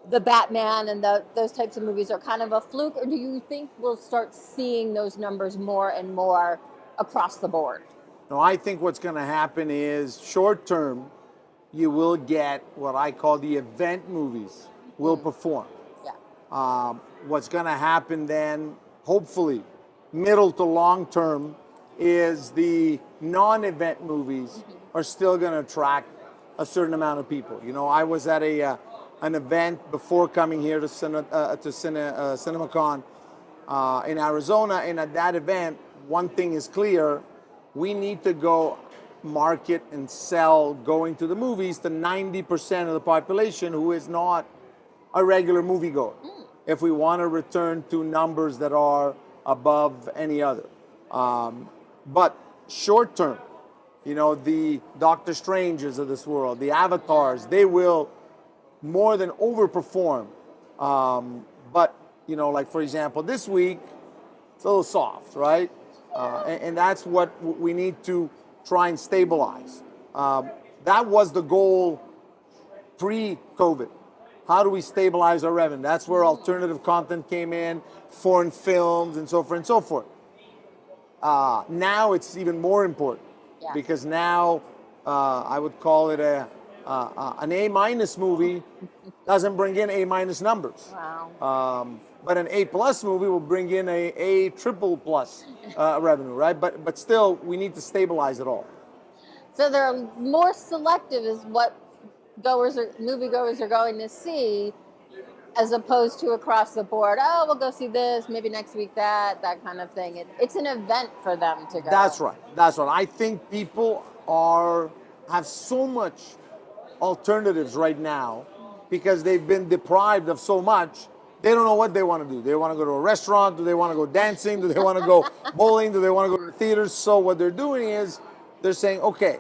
the Batman and those types of movies are kind of a fluke, or do you think we'll start seeing those numbers more and more across the board? No, I think what's going to happen is short term, you will get what I call the event movies will perform. Yeah. What's going to happen then, hopefully, middle to long term, is the non-event movies are still going to attract a certain amount of people. You know, I was at an event before coming here to CinemaCon in Arizona, and at that event, one thing is clear: we need to go market and sell going to the movies to 90% of the population who is not a regular moviegoer. If we want to return to numbers that are above any other. But short term, you know, the Doctor Stranges of this world, the Avatars, they will more than overperform. But, you know, like for example, this week, it's a little soft, right? And that's what we need to try and stabilize. That was the goal pre-COVID. How do we stabilize our revenue? That's where alternative content came in, foreign films, and so forth and so forth. Now it's even more important because now I would call it an A- movie doesn't bring in A- numbers. Wow. But an A+ movie will bring in a triple plus revenue, right? But still, we need to stabilize it all. So they're more selective is what moviegoers are going to see, as opposed to across the board. Oh, we'll go see this, maybe next week that kind of thing. It's an event for them to go. That's right. I think people have so much alternatives right now because they've been deprived of so much. They don't know what they want to do. They want to go to a restaurant? Do they want to go dancing? Do they want to go bowling? Do they want to go to the theaters? So what they're doing is they're saying, okay,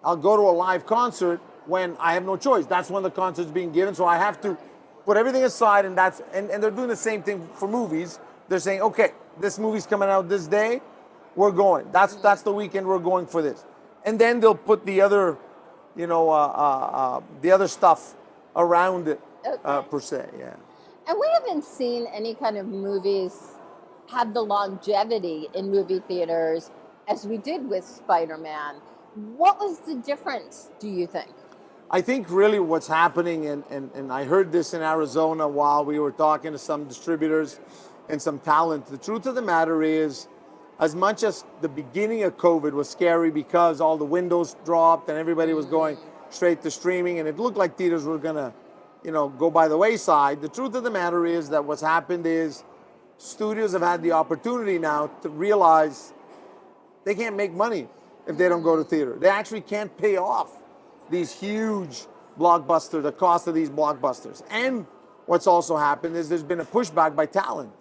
I'll go to a live concert when I have no choice. That's when the concert's being given, so I have to put everything aside, and they're doing the same thing for movies. They're saying, okay, this movie's coming out this day, we're going. That's the weekend we're going for this. And then they'll put the other, you know, the other stuff around it, per se, yeah. And we haven't seen any kind of movies have the longevity in movie theaters as we did with Spider-Man. What was the difference, do you think? I think really what's happening, and I heard this in Arizona while we were talking to some distributors and some talent. The truth of the matter is, as much as the beginning of COVID was scary because all the windows dropped and everybody was going straight to streaming and it looked like theaters were gonna, you know, go by the wayside. The truth of the matter is that what's happened is studios have had the opportunity now to realize they can't make money if they don't go to theater. They actually can't pay off these huge blockbusters, the cost of these blockbusters. And what's also happened is there's been a pushback by talent.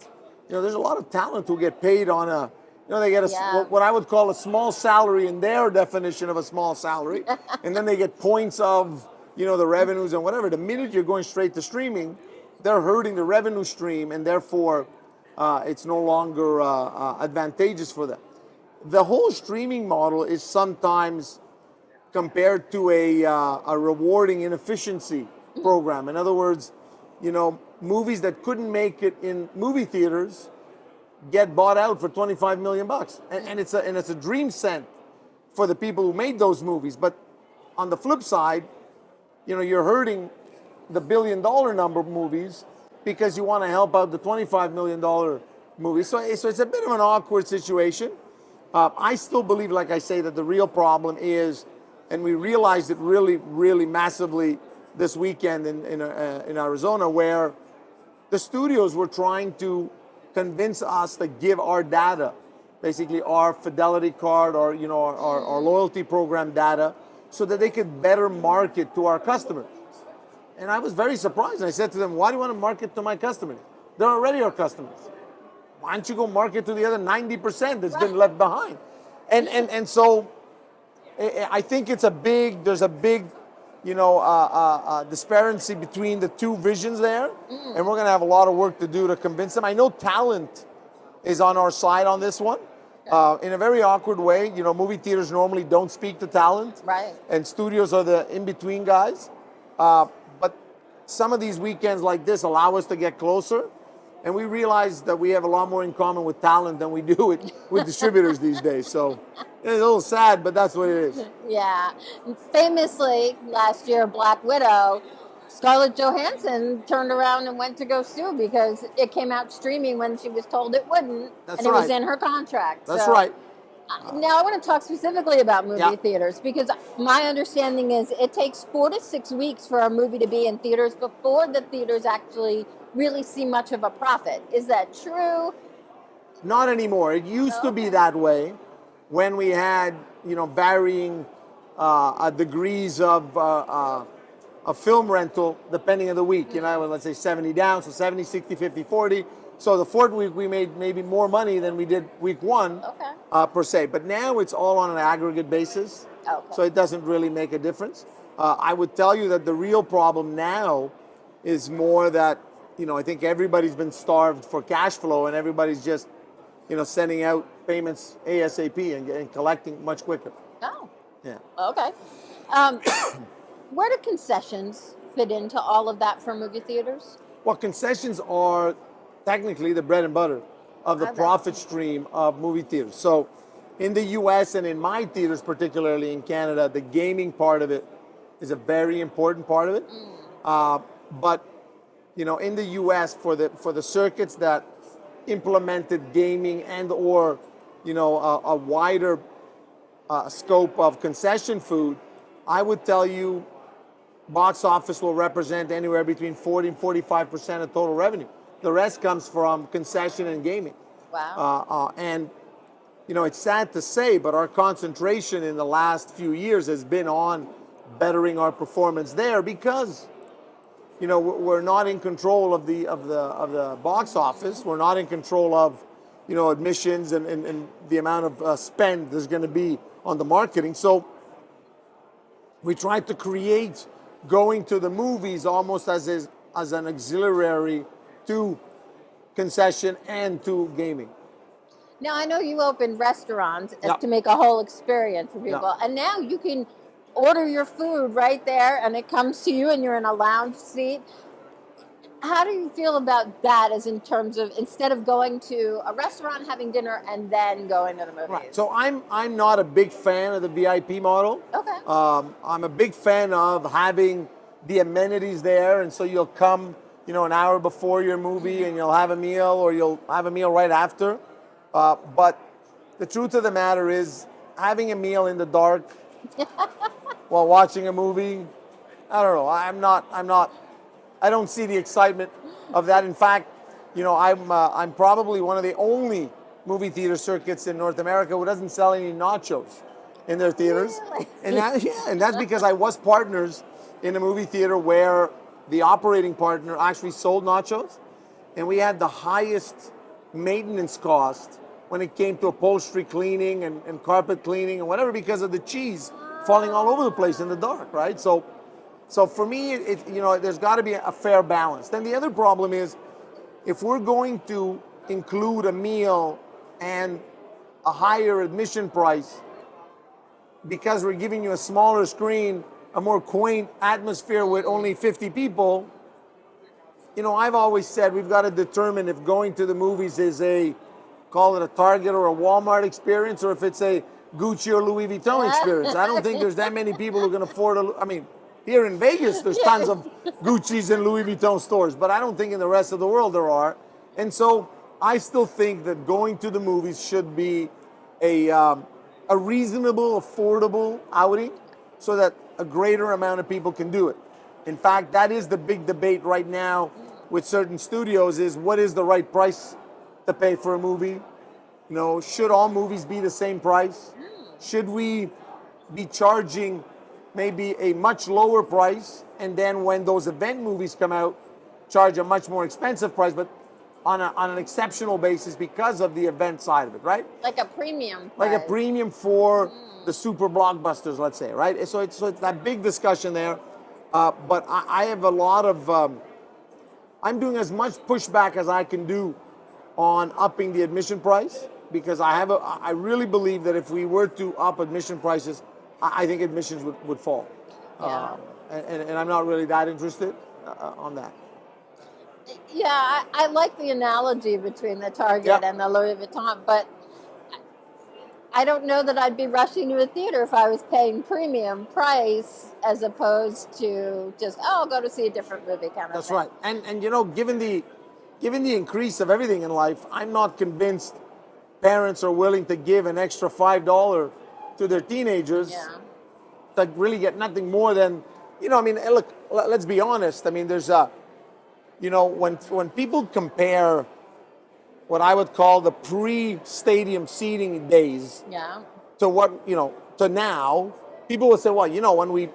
You know, there's a lot of talent who get paid on a, you know, they get what I would call a small salary in their definition of a small salary. And then they get points of, you know, the revenues and whatever. The minute you're going straight to streaming, they're hurting the revenue stream, and therefore it's no longer advantageous for them. The whole streaming model is sometimes compared to a rewarding inefficiency program. In other words, you know, movies that couldn't make it in movie theaters get bought out for $25 million, and it's a dream set for the people who made those movies. But on the flip side, you know, you're hurting the billion-dollar number of movies because you want to help out the $25 million movies. So it's a bit of an awkward situation. I still believe, like I say, that the real problem is, and we realized it really, really massively this weekend in Arizona, where the studios were trying to convince us to give our data, basically our fidelity card or, you know, our loyalty program data, so that they could better market to our customers. And I was very surprised. I said to them, why do you want to market to my customers? They're already our customers. Why don't you go market to the other 90% that's been left behind? And so I think there's a big, you know, disparity between the two visions there, and we're going to have a lot of work to do to convince them. I know talent is on our side on this one, in a very awkward way. You know, movie theaters normally don't speak to talent, Right. and studios are the in-between guys. But some of these weekends like this allow us to get closer. And we realize that we have a lot more in common with talent than we do with distributors these days. So it's a little sad, but that's what it is. Yeah. Famously, last year, Black Widow, Scarlett Johansson turned around and went to go sue because it came out streaming when she was told it wouldn't. That's and it right. was in her contract. That's so, right. Now I want to talk specifically about movie Yeah. theaters because my understanding is it takes 4 to 6 weeks for a movie to be in theaters before the theaters actually really see much of a profit. Is that true? Not anymore. It used to be that way when we had, varying degrees of film rental depending on the week. Let's say 70 down, so 70, 60, 50, 40. So the fourth week we made maybe more money than we did week one, per se. But now it's all on an aggregate basis, so it doesn't really make a difference. I would tell you that the real problem now is more that, I think everybody's been starved for cash flow and everybody's just, sending out payments ASAP and collecting much quicker. Oh. Yeah. Okay. Where do concessions fit into all of that for movie theaters? Well, concessions are technically the bread and butter of the profit stream of movie theaters. So in the US and in my theaters, particularly in Canada, the gaming part of it is a very important part of it. But in the US, for the circuits that implemented gaming and or a wider scope of concession food, I would tell you box office will represent anywhere between 40 and 45% of total revenue. The rest comes from concession and gaming. Wow. And it's sad to say, but our concentration in the last few years has been on bettering our performance there because we're not in control of the box office. We're not in control of admissions and the amount of spend there's going to be on the marketing. So we tried to create going to the movies almost as an auxiliary to concession and to gaming. Now, I know you opened restaurants to make a whole experience for people, and now you can order your food right there and it comes to you and you're in a lounge seat. How do you feel about that as in terms of instead of going to a restaurant, having dinner, and then going to the movies? Right. So I'm not a big fan of the VIP model. Okay. I'm a big fan of having the amenities there, and so you'll come an hour before your movie and you'll have a meal or you'll have a meal right after. But the truth of the matter is having a meal in the dark while watching a movie, I don't know. I don't see the excitement of that. In fact, I'm probably one of the only movie theater circuits in North America who doesn't sell any nachos in their theaters. Really? And that's because I was partners in a movie theater where the operating partner actually sold nachos, and we had the highest maintenance cost when it came to upholstery cleaning and carpet cleaning and whatever because of the cheese falling all over the place in the dark, right? So for me, there's got to be a fair balance. Then the other problem is if we're going to include a meal and a higher admission price because we're giving you a smaller screen, a more quaint atmosphere with only 50 people, I've always said we've got to determine if going to the movies is call it a Target or a Walmart experience, or if it's a Gucci or Louis Vuitton experience. I don't think there's that many people who can afford here in Vegas, there's tons of Gucci's and Louis Vuitton stores, but I don't think in the rest of the world there are. And so I still think that going to the movies should be a reasonable, affordable outing so that a greater amount of people can do it. In fact, that is the big debate right now with certain studios is what is the right price to pay for a movie? Should all movies be the same price? Should we be charging maybe a much lower price, and then when those event movies come out, charge a much more expensive price, but on an exceptional basis because of the event side of it, right? Like a premium price. Like a premium for the super blockbusters, let's say, right? So it's that big discussion there. But I have a lot of, I'm doing as much pushback as I can do on upping the admission price because I really believe that if we were to up admission prices, I think admissions would fall. Yeah. And I'm not really that interested. on that? Yeah, I like the analogy between the Target Yep. and the Louis Vuitton, but I don't know that I'd be rushing to a theater if I was paying premium price as opposed to just, oh, I'll go to see a different movie kind of That's thing. right. And you know, given the increase of everything in life, I'm not convinced parents are willing to give an extra $5 to their teenagers Yeah. to really get nothing more than, you know, I mean, look, let's be honest. I mean, there's a, you know, when people compare what I would call the pre-stadium seating days Yeah. to what, you know, to now, people will say, well, you know, when we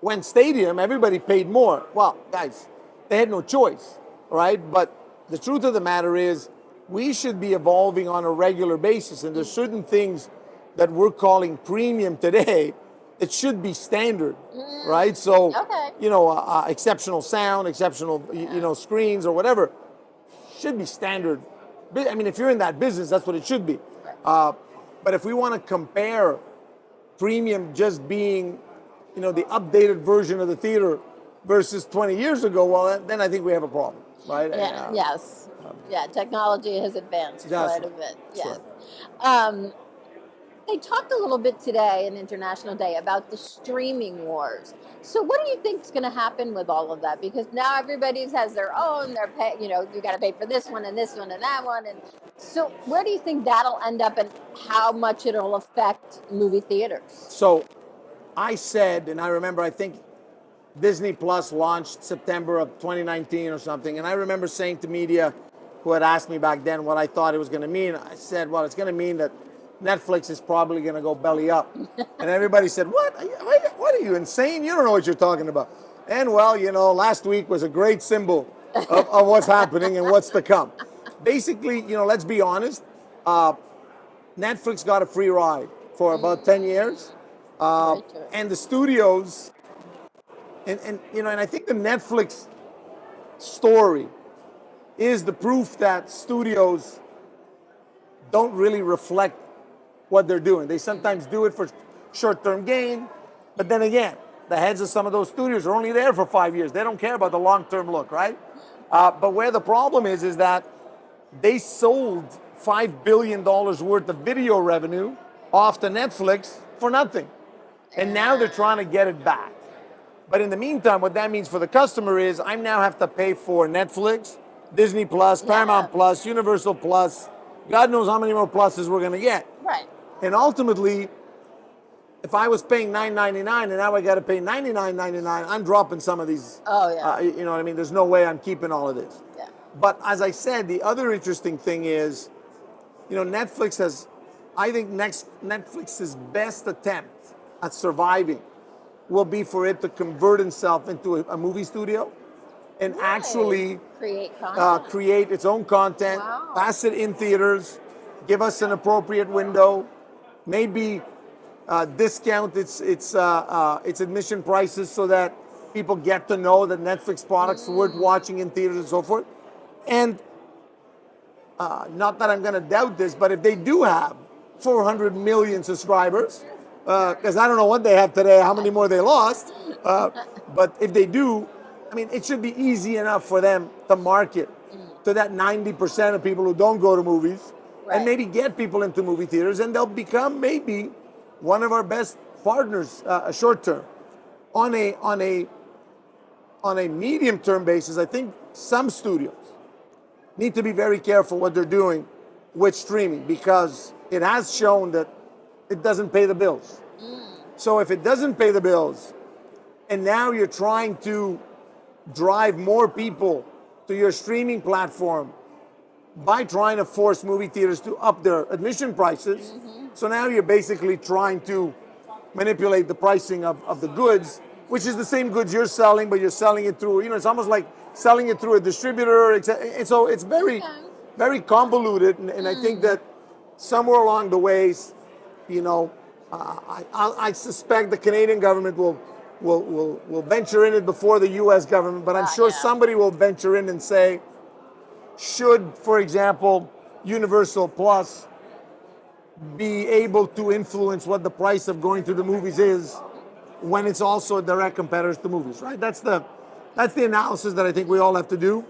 went stadium, everybody paid more. Well, guys, they had no choice, right? But the truth of the matter is, we should be evolving on a regular basis, and there's certain things that we're calling premium today that should be standard, right? So, Okay. you know, exceptional sound, exceptional, you know, screens or whatever should be standard. I mean, if you're in that business, that's what it should be. But if we want to compare premium just being, you know, the updated version of the theater versus 20 years ago, well, then I think we have a problem, right? Yeah, yes. Yeah, technology has advanced That's quite a right. bit. That's Yes. They talked a little bit today, in International Day, about the streaming wars. So, what do you think is going to happen with all of that? Because now everybody has their own. They're pay, you know, you got to pay for this one and this one and that one. And so, where do you think that'll end up, and how much it'll affect movie theaters? So I said, and I remember, I think Disney Plus launched September of 2019 or something, and I remember saying to media who had asked me back then what I thought it was going to mean. I said, well, it's going to mean that Netflix is probably going to go belly up. And everybody said, what are you, insane? You don't know what you're talking about. And well, you know, last week was a great symbol of what's happening and what's to come. Basically, you know, let's be honest, Netflix got a free ride for about 10 years. Very true. And the studios, and you know, and I think the Netflix story is the proof that studios don't really reflect what they're doing. They sometimes do it for short-term gain, but then again, the heads of some of those studios are only there for 5 years. They don't care about the long-term look, right? But where the problem is that they sold $5 billion worth of video revenue off to Netflix for nothing. And now they're trying to get it back. But in the meantime, what that means for the customer is I now have to pay for Netflix, Disney Plus, Paramount Plus, Universal Plus. God knows how many more pluses we're going to get. Right. And ultimately, if I was paying $9.99 and now I got to pay $99.99, I'm dropping some of these. Oh, yeah. You know what I mean? There's no way I'm keeping all of this. Yeah. But as I said, the other interesting thing is, you know, Netflix has, I think Netflix's best attempt at surviving will be for it to convert itself into a movie studio and actually create content. create its own content, Wow. pass it in theaters, give us an appropriate window, maybe discount its admission prices so that people get to know that Netflix products are worth watching in theaters and so forth. And not that I'm going to doubt this, but if they do have 400 million subscribers, because I don't know what they have today, how many more they lost, but if they do, I mean, it should be easy enough for them to market to that 90% of people who don't go to movies, and maybe get people into movie theaters, and they'll become maybe one of our best partners short term. On a medium term basis, I think some studios need to be very careful what they're doing with streaming, because it has shown that it doesn't pay the bills. So if it doesn't pay the bills, and now you're trying to drive more people to your streaming platform by trying to force movie theaters to up their admission prices, so now you're basically trying to manipulate the pricing of the goods, which is the same goods you're selling, but you're selling it through, you know, it's almost like selling it through a distributor. And so it's very, very convoluted. And I think that somewhere along the ways, you know, I suspect the Canadian government will venture in it before the U.S. government, but I'm sure somebody will venture in and say, should, for example, Universal Plus be able to influence what the price of going to the movies is when it's also a direct competitor to movies, right? That's the That's the analysis that I think we all have to do.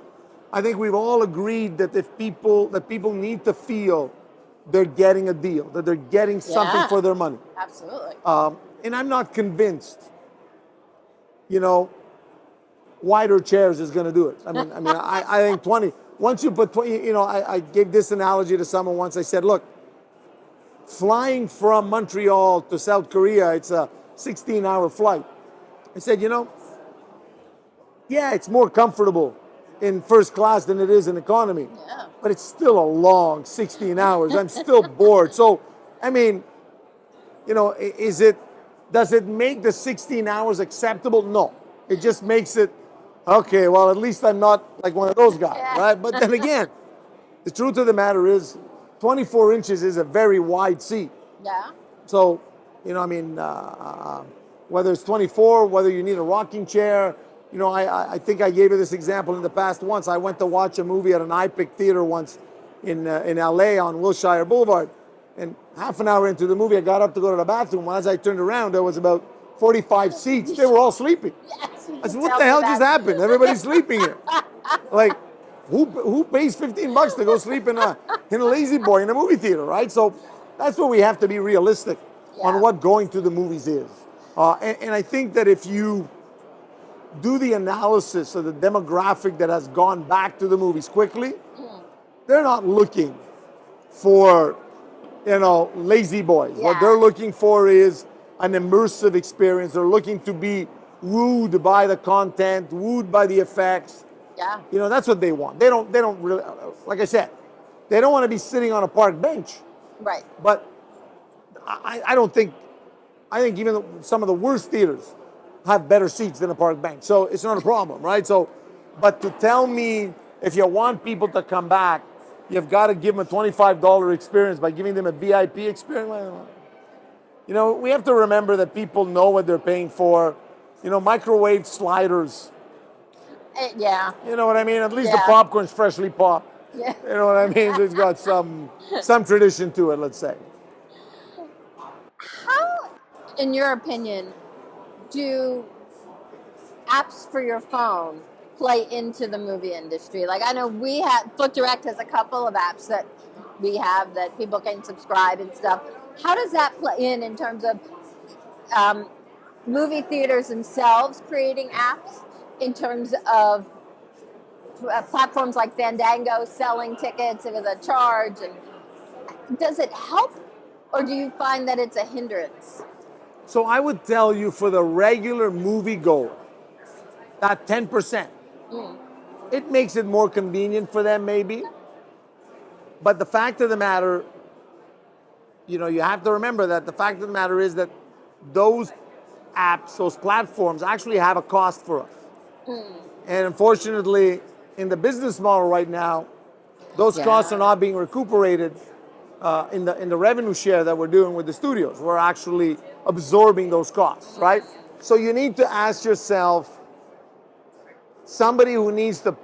I think we've all agreed that people need to feel they're getting a deal, that they're getting something Yeah. for their money. Absolutely. And I'm not convinced, wider chairs is going to do it. I think 20. Once you put 20, I gave this analogy to someone once. I said, look, flying from Montreal to South Korea, it's a 16-hour flight. I said, yeah, it's more comfortable in first class than it is in economy. Yeah. But it's still a long 16 hours. I'm still bored. So, does it make the 16 hours acceptable? No. It just makes it, okay, well, at least I'm not like one of those guys, Yeah. right? But then again, the truth of the matter is 24 inches is a very wide seat. Yeah. So, whether it's 24, whether you need a rocking chair, I think I gave you this example in the past once. I went to watch a movie at an IPIC theater once in LA on Wilshire Boulevard. And half an hour into the movie, I got up to go to the bathroom. As I turned around, there was about 45 seats. They were all sleeping. Yes. I said, what the hell just happened? Everybody's sleeping here. Like, who pays $15 to go sleep in a lazy boy in a movie theater, right? So that's where we have to be realistic on what going to the movies is. And I think that if you do the analysis of the demographic that has gone back to the movies quickly, they're not looking for, lazy boys. Yeah. What they're looking for is an immersive experience. They're looking to be wooed by the content, wooed by the effects. Yeah. That's what they want. They don't really, like I said, they don't want to be sitting on a park bench. Right. But I think even some of the worst theaters have better seats than a park bench. So it's not a problem, right? So, but to tell me if you want people to come back, you've got to give them a $25 experience by giving them a VIP experience. We have to remember that people know what they're paying for. Microwave sliders. Yeah. You know what I mean? At least the popcorn's freshly popped. Yeah. You know what I mean? It's got some tradition to it, let's say. How, in your opinion, do apps for your phone play into the movie industry? Like, I know FlickDirect has a couple of apps that we have that people can subscribe and stuff. How does that play in terms of movie theaters themselves creating apps, in terms of platforms like Fandango selling tickets with a charge? And does it help, or do you find that it's a hindrance? So I would tell you, for the regular moviegoer, that 10%, it makes it more convenient for them maybe. But the fact of the matter, you have to remember that the fact of the matter is that those apps, those platforms actually have a cost for us. And unfortunately, in the business model right now, those costs are not being recuperated in the revenue share that we're doing with the studios. We're actually absorbing those costs, right? So you need to ask yourself, somebody who needs to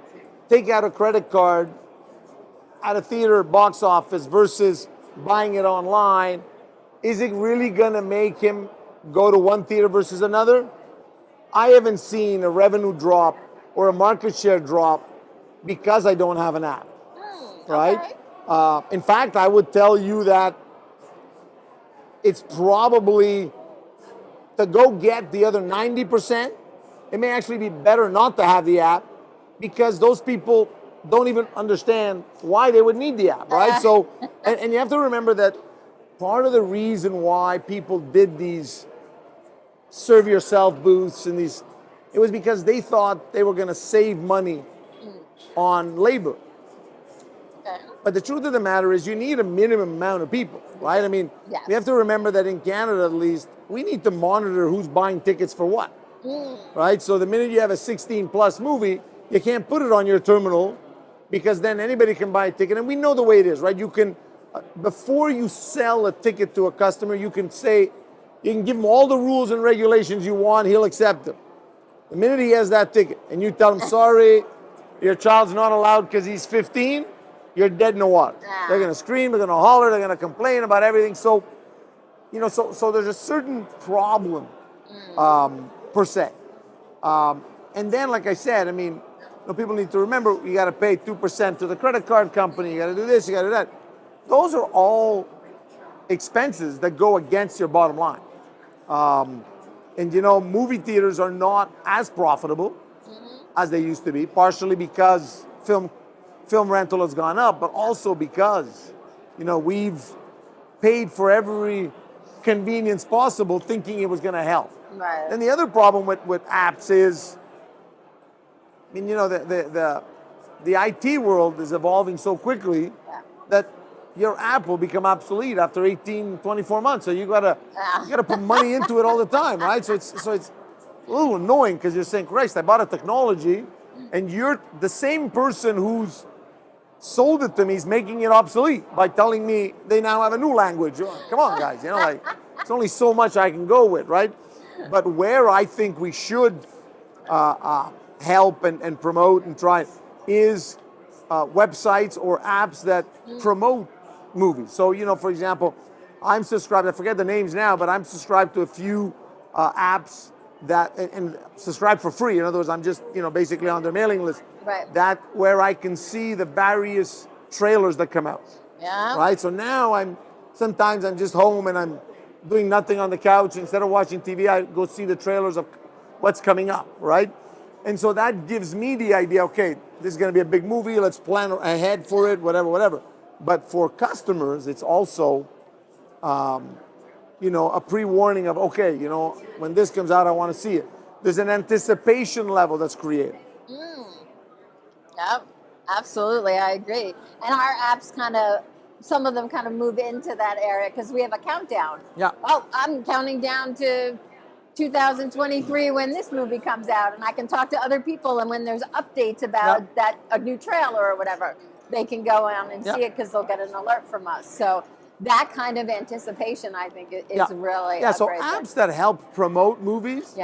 take out a credit card at a theater box office versus buying it online, is it really going to make him go to one theater versus another? I haven't seen a revenue drop or a market share drop because I don't have an app, right? In fact, I would tell you that it's probably, to go get the other 90%, it may actually be better not to have the app, because those people don't even understand why they would need the app, right? So, and you have to remember that part of the reason why people did these serve yourself booths and these, it was because they thought they were going to save money on labor. But the truth of the matter is, you need a minimum amount of people, right? We have to remember that in Canada, at least, we need to monitor who's buying tickets for what, right? So the minute you have a 16-plus movie, you can't put it on your terminal, because then anybody can buy a ticket. And we know the way it is, right? You can, before you sell a ticket to a customer, you can say, you can give him all the rules and regulations you want, he'll accept them. The minute he has that ticket and you tell him, sorry, your child's not allowed because he's 15, you're dead in the water. They're going to scream, they're going to holler, they're going to complain about everything. So, so there's a certain problem, per se. And then, like I said, I mean, people need to remember you got to pay 2% to the credit card company. You got to do this, you got to do that. Those are all expenses that go against your bottom line. And movie theaters are not as profitable as they used to be, partially because film rental has gone up, but also because we've paid for every convenience possible, thinking it was going to help. Right. And the other problem with apps is, I mean, the IT world is evolving so quickly that your app will become obsolete after 18, 24 months. So you gotta put money into it all the time, right? So it's a little annoying because you're saying, Christ, I bought a technology, and you're the same person who's sold it to me is making it obsolete by telling me they now have a new language. Come on, guys, like it's only so much I can go with, right? But where I think we should help and promote and try is websites or apps that promote movies. So, for example, I'm subscribed, I forget the names now, but I'm subscribed to a few apps that, and subscribe for free. In other words, I'm just, basically on their mailing list. Right. That where I can see the various trailers that come out. Yeah. Right? So now sometimes I'm just home and I'm doing nothing on the couch. Instead of watching TV, I go see the trailers of what's coming up, right? And so that gives me the idea, okay, this is going to be a big movie. Let's plan ahead for it, whatever. But for customers, it's also, a pre-warning of, okay, when this comes out, I want to see it. There's an anticipation level that's created. Yep, absolutely, I agree. And our apps some of them kind of move into that area because we have a countdown. Yeah. Oh, I'm counting down to 2023 when this movie comes out, and I can talk to other people, and when there's updates about a new trailer or whatever, they can go on and see it because they'll get an alert from us. So that kind of anticipation, I think, is really so apps that help promote movies,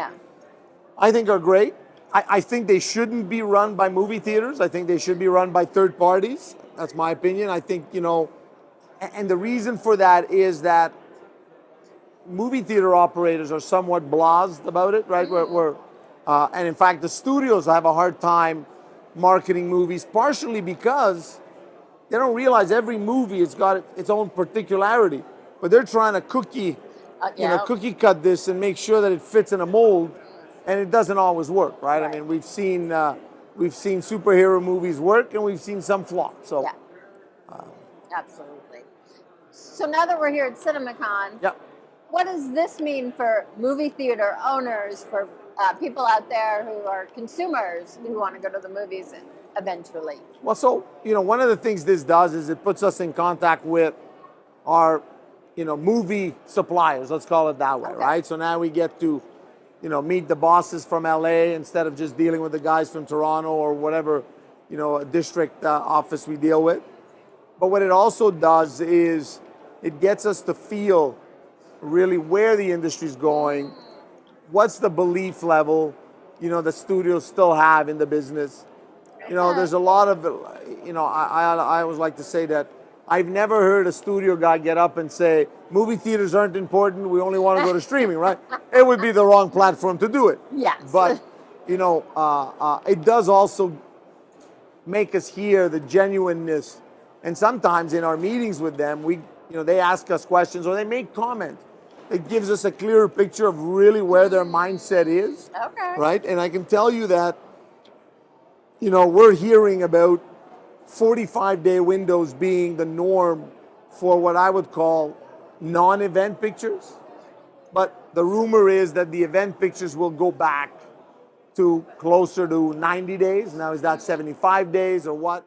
I think are great. I think they shouldn't be run by movie theaters. I think they should be run by third parties. That's my opinion. I think, and the reason for that is that movie theater operators are somewhat blased about it, right? And in fact, the studios have a hard time marketing movies, partially because they don't realize every movie has got its own particularity, but they're trying to cookie cut this and make sure that it fits in a mold, and it doesn't always work, right? I mean, we've seen superhero movies work, and we've seen some flop. So, absolutely. So now that we're here at CinemaCon, what does this mean for movie theater owners, for people out there who are consumers who want to go to the movies eventually? Well, so, one of the things this does is it puts us in contact with our, movie suppliers, let's call it that way, right? So now we get to, meet the bosses from LA instead of just dealing with the guys from Toronto or whatever, district office we deal with. But what it also does is it gets us to feel really where the industry's going, what's the belief level, the studios still have in the business. There's a lot of, I always like to say that I've never heard a studio guy get up and say, movie theaters aren't important, we only want to go to streaming, right? It would be the wrong platform to do it. Yes. But, it does also make us hear the genuineness. And sometimes in our meetings with them, they ask us questions or they make comments. It gives us a clearer picture of really where their mindset is. Okay. Right? And I can tell you that, we're hearing about 45-day windows being the norm for what I would call non-event pictures. But the rumor is that the event pictures will go back to closer to 90 days. Now, is that 75 days or what?